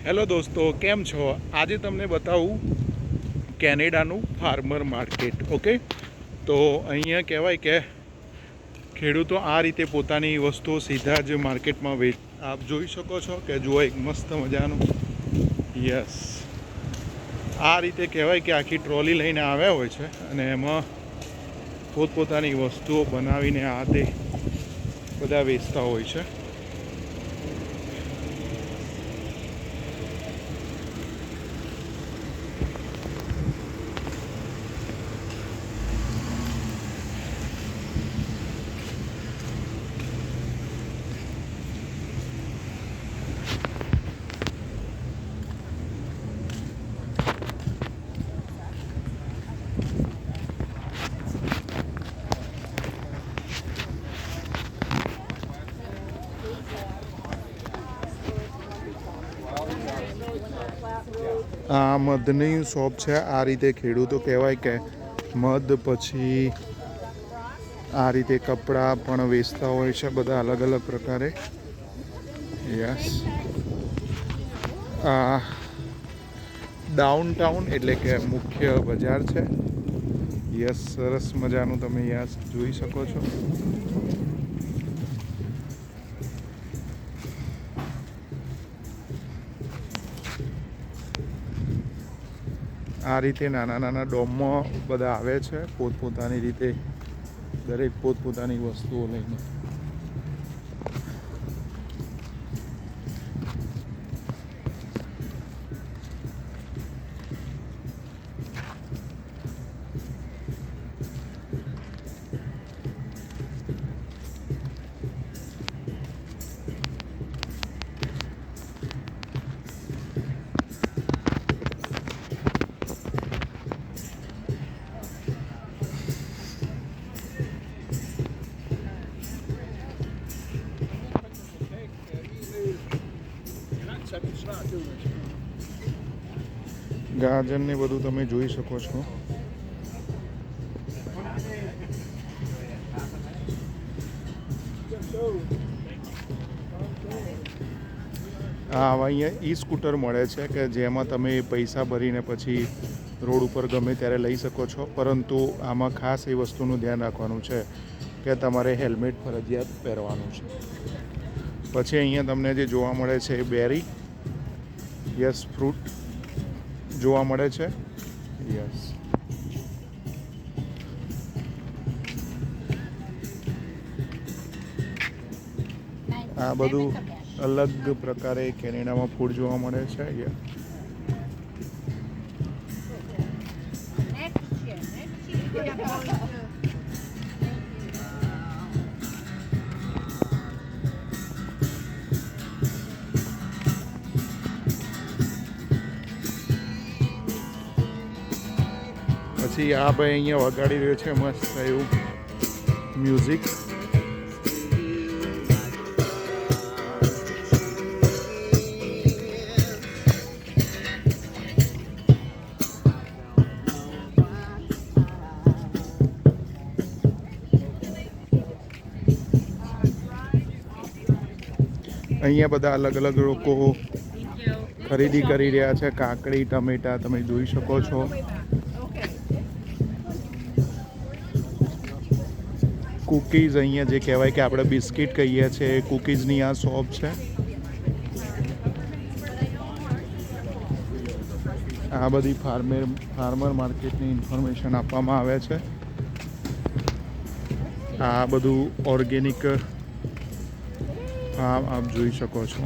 Hello દોસ્તો, કેમ છો? આજે તમને બતાવું કેનેડાનું ફાર્મર માર્કેટ. ઓકે, તો અહીંયા કહેવાય કે ખેડૂતો આ રીતે પોતાની વસ્તુઓ સીધા જ માર્કેટમાં આપ જોઈ શકો છો કે જુઓ એક મસ્ત મજાનું. યસ, આ રીતે કહેવાય કે આખી ટ્રોલી લઈને આવ્યા હોય છે અને એમાં પોતપોતાની વસ્તુઓ બનાવીને આ તે બધા વેચતા હોય છે. આ મધની શોપ છે. આ રીતે ખેડૂતો કહેવાય કે મધ, પછી આ રીતે કપડાં પણ વેચતા હોય છે બધા અલગ અલગ પ્રકારે. યસ, આ ડાઉનટાઉન એટલે કે મુખ્ય બજાર છે. યસ, સરસ મજાનું તમે યસ જોઈ શકો છો. આ રીતે નાના નાના ડોમમાં બધા આવે છે પોતપોતાની રીતે, દરેક પોતપોતાની વસ્તુઓ લઈને. ગાજર ને બધું તમે જોઈ શકો છો. અહીંયા ઈ સ્કૂટર મળે છે કે જેમાં તમે પૈસા ભરીને પછી રોડ ઉપર ગમે ત્યારે લઈ શકો છો, પરંતુ આમાં ખાસ એ વસ્તુનું ધ્યાન રાખવાનું છે કે તમારે હેલ્મેટ ફરજિયાત પહેરવાનું છે. પછી અહીંયા તમને જે જોવા મળે છે એ બેરી, યસ, ફ્રૂટ જોવા મળે છે. યસ, આ બધું અલગ પ્રકારે કેનેડામાં ફૂડ જોવા મળે છે. પછી આ ભાઈ અહીંયા વગાડી રહ્યો છે મસ્ત એવું મ્યુઝિક. અહીંયા બધા અલગ અલગ લોકો ખરીદી કરી રહ્યા છે. કાકડી, ટમેટા તમે જોઈ શકો છો. કૂકીઝ, અહીંયા જે કહેવાય કે આપણે બિસ્કિટ કહીએ છીએ, કૂકીઝની આ શોપ છે. આ બધી ફાર્મર માર્કેટની ઇન્ફોર્મેશન આપવામાં આવે છે. આ બધું ઓર્ગેનિક ફાર્મ આપ જોઈ શકો છો.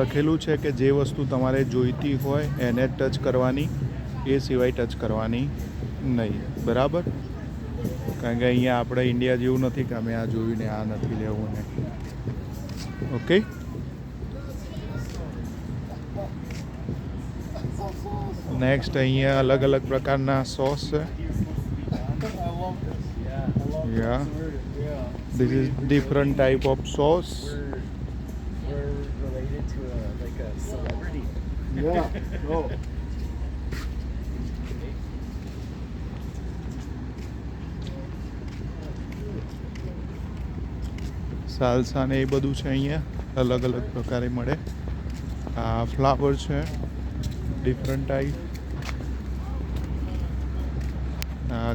લખેલું છે કે જે વસ્તુ તમારે જોઈતી હોય એને ટચ કરવાની, એ સિવાય ટચ કરવાની નહીં. બરાબર? કારણ કે અહીંયા આપણે ઇન્ડિયા જેવું નથી કે અમે આ જોયું ને આ નથી લેવું ને. ઓકે, નેક્સ્ટ અહીંયા અલગ અલગ પ્રકારના સોસ છે. love this. Yeah, I love Yeah. this. This is different type of sauce. We're related to a celebrity. Yeah. Oh. Salsa ને એ બધું છે અહીંયા અલગ અલગ પ્રકારે મળે. આ ફ્લાવર છે ડિફરન્ટ ટાઈપ.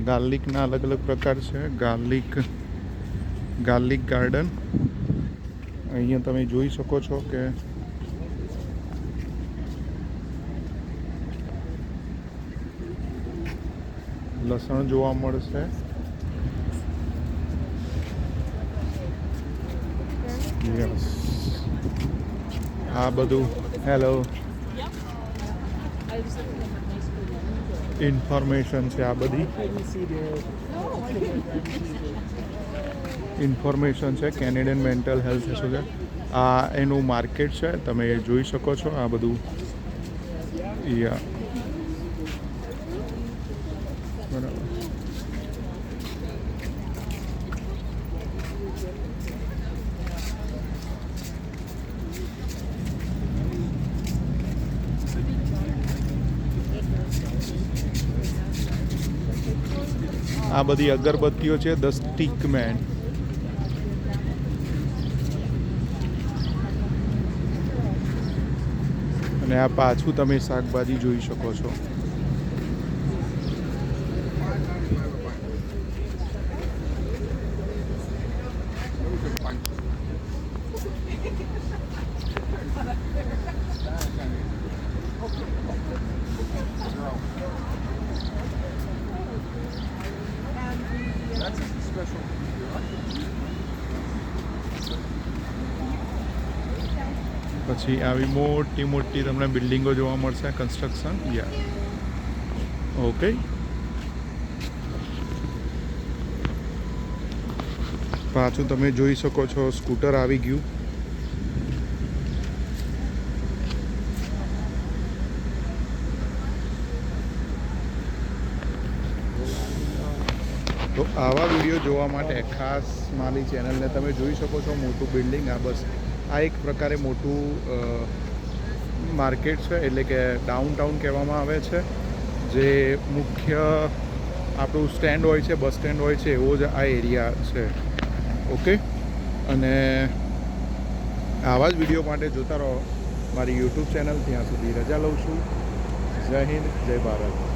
ગાર્લિકના અલગ અલગ પ્રકાર છે. ગાર્લિક ગાર્ડન અહીંયા તમે જોઈ શકો છો કે લસણ જોવા મળશે. યસ આ બધું હેલો ઇન્ફોર્મેશન છે. આ બધી ઇન્ફોર્મેશન છે કેનેડિયન મેન્ટલ હેલ્થ એસોસિએશન. આ એનું માર્કેટ છે તમે જોઈ શકો છો. આ બધું યા બરાબર. આ બધી અગરબત્તીઓ છે ધ સ્ટીક મેન. અને આ પાછું તમે શાકભાજી જોઈ શકો છો. પછી આવી મોટી મોટી તમને બિલ્ડિંગો જોવા મળશે કન્સ્ટ્રક્શન. Yeah okay. પાછું તમે જોઈ શકો છો સ્કૂટર આવી ગયું. તો આવા વિડીયો જોવા માટે ખાસ મારી ચેનલને તમે જોઈ શકો છો. મોટું બિલ્ડિંગ આ બસ આ એક પ્રકારે મોટું માર્કેટ છે એટલે કે ડાઉનટાઉન કહેવામાં આવે છે. જે મુખ્ય આપણું સ્ટેન્ડ હોય છે બસ સ્ટેન્ડ હોય છે એવો જ આ એરિયા છે. ઓકે. અને આવા જ વિડીયો માટે જોતા રહો મારી યુટ્યુબ ચેનલ. ત્યાં સુધી રજા લઉં છું. જય હિન્દ જય ભારત.